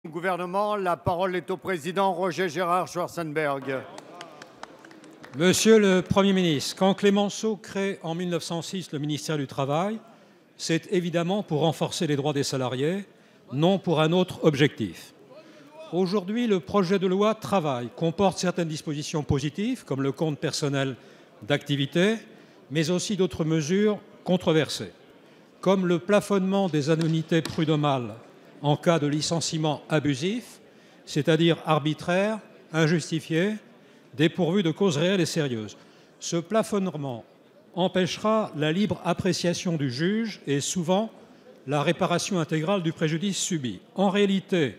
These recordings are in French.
Gouvernement, la parole est au président Roger Gérard Schwarzenberg. Monsieur le Premier ministre, quand Clemenceau crée en 1906 le ministère du Travail, c'est évidemment pour renforcer les droits des salariés, non pour un autre objectif. Aujourd'hui, le projet de loi Travail comporte certaines dispositions positives, comme le compte personnel d'activité, mais aussi d'autres mesures controversées, comme le plafonnement des indemnités prud'homales en cas de licenciement abusif, c'est-à-dire arbitraire, injustifié, dépourvu de cause réelle et sérieuse. Ce plafonnement empêchera la libre appréciation du juge et souvent la réparation intégrale du préjudice subi. En réalité,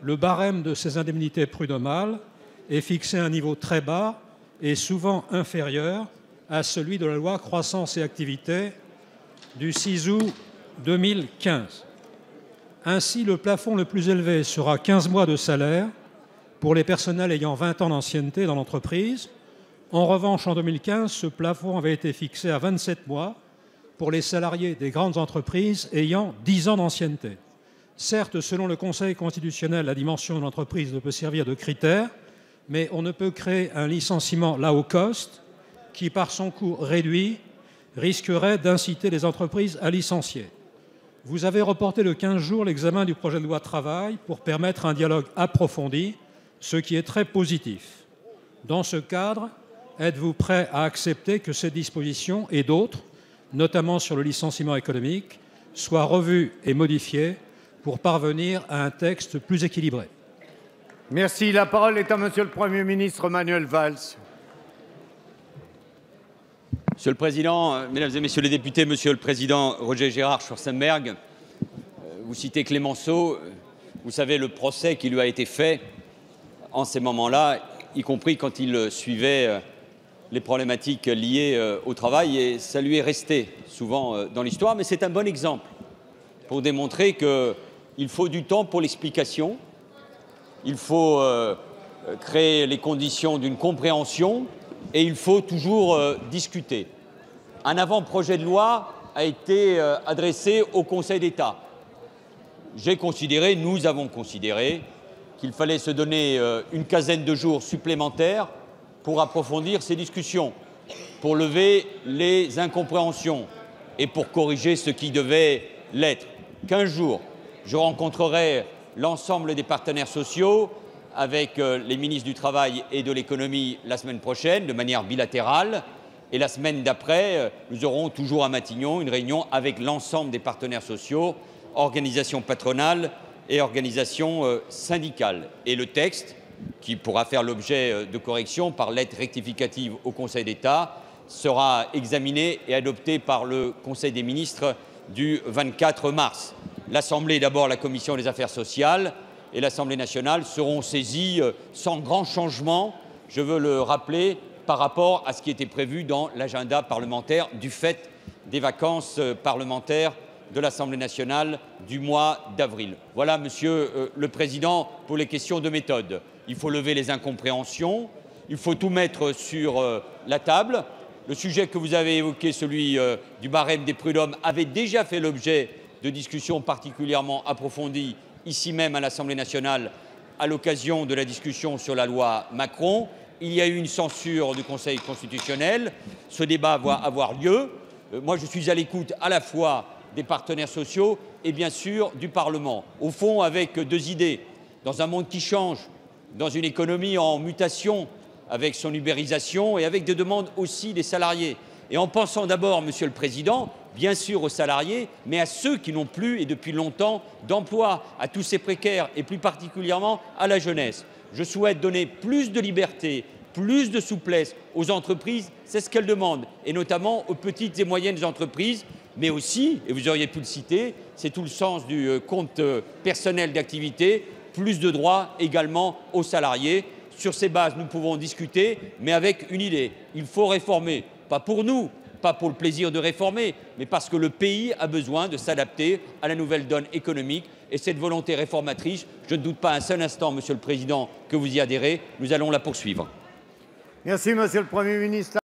le barème de ces indemnités prud'homales est fixé à un niveau très bas et souvent inférieur à celui de la loi Croissance et Activité du 6 août 2015. Ainsi, le plafond le plus élevé sera 15 mois de salaire pour les personnels ayant 20 ans d'ancienneté dans l'entreprise. En revanche, en 2015, ce plafond avait été fixé à 27 mois pour les salariés des grandes entreprises ayant 10 ans d'ancienneté. Certes, selon le Conseil constitutionnel, la dimension de l'entreprise ne peut servir de critère, mais on ne peut créer un licenciement low cost qui, par son coût réduit, risquerait d'inciter les entreprises à licencier. Vous avez reporté de 15 jours l'examen du projet de loi Travail pour permettre un dialogue approfondi, ce qui est très positif. Dans ce cadre, êtes-vous prêt à accepter que ces dispositions et d'autres, notamment sur le licenciement économique, soient revues et modifiées pour parvenir à un texte plus équilibré? Merci. La parole est à Monsieur le Premier ministre Manuel Valls. Monsieur le Président, Mesdames et Messieurs les députés, Monsieur le Président Roger Gérard Schwarzenberg, vous citez Clemenceau, vous savez le procès qui lui a été fait en ces moments-là, y compris quand il suivait les problématiques liées au travail, et ça lui est resté souvent dans l'histoire, mais c'est un bon exemple pour démontrer qu'il faut du temps pour l'explication, il faut créer les conditions d'une compréhension, et il faut toujours discuter. Un avant-projet de loi a été adressé au Conseil d'État. Nous avons considéré qu'il fallait se donner une quinzaine de jours supplémentaires pour approfondir ces discussions, pour lever les incompréhensions et pour corriger ce qui devait l'être. 15 jours, je rencontrerai l'ensemble des partenaires sociaux, avec les ministres du Travail et de l'Économie la semaine prochaine, de manière bilatérale. Et la semaine d'après, nous aurons toujours à Matignon une réunion avec l'ensemble des partenaires sociaux, organisations patronales et organisations syndicales. Et le texte, qui pourra faire l'objet de corrections par lettre rectificative au Conseil d'État, sera examiné et adopté par le Conseil des ministres du 24 mars. L'Assemblée, d'abord la Commission des affaires sociales, et l'Assemblée nationale seront saisies sans grand changement, je veux le rappeler, par rapport à ce qui était prévu dans l'agenda parlementaire du fait des vacances parlementaires de l'Assemblée nationale du mois d'avril. Voilà, Monsieur le Président, pour les questions de méthode. Il faut lever les incompréhensions, il faut tout mettre sur la table. Le sujet que vous avez évoqué, celui du barème des prud'hommes, avait déjà fait l'objet de discussions particulièrement approfondies ici même à l'Assemblée nationale, à l'occasion de la discussion sur la loi Macron. Il y a eu une censure du Conseil constitutionnel. Ce débat va avoir lieu. Moi, je suis à l'écoute à la fois des partenaires sociaux et bien sûr du Parlement. Au fond, avec deux idées. Dans un monde qui change, dans une économie en mutation, avec son ubérisation et avec des demandes aussi des salariés. Et en pensant d'abord, Monsieur le Président, bien sûr aux salariés, mais à ceux qui n'ont plus et depuis longtemps d'emploi, à tous ces précaires et plus particulièrement à la jeunesse. Je souhaite donner plus de liberté, plus de souplesse aux entreprises, c'est ce qu'elles demandent, et notamment aux petites et moyennes entreprises, mais aussi, et vous auriez pu le citer, c'est tout le sens du compte personnel d'activité, plus de droits également aux salariés. Sur ces bases, nous pouvons discuter, mais avec une idée, il faut réformer, pas pour nous, pas pour le plaisir de réformer, mais parce que le pays a besoin de s'adapter à la nouvelle donne économique. Et cette volonté réformatrice, je ne doute pas un seul instant, Monsieur le Président, que vous y adhérez. Nous allons la poursuivre. Merci, Monsieur le Premier ministre.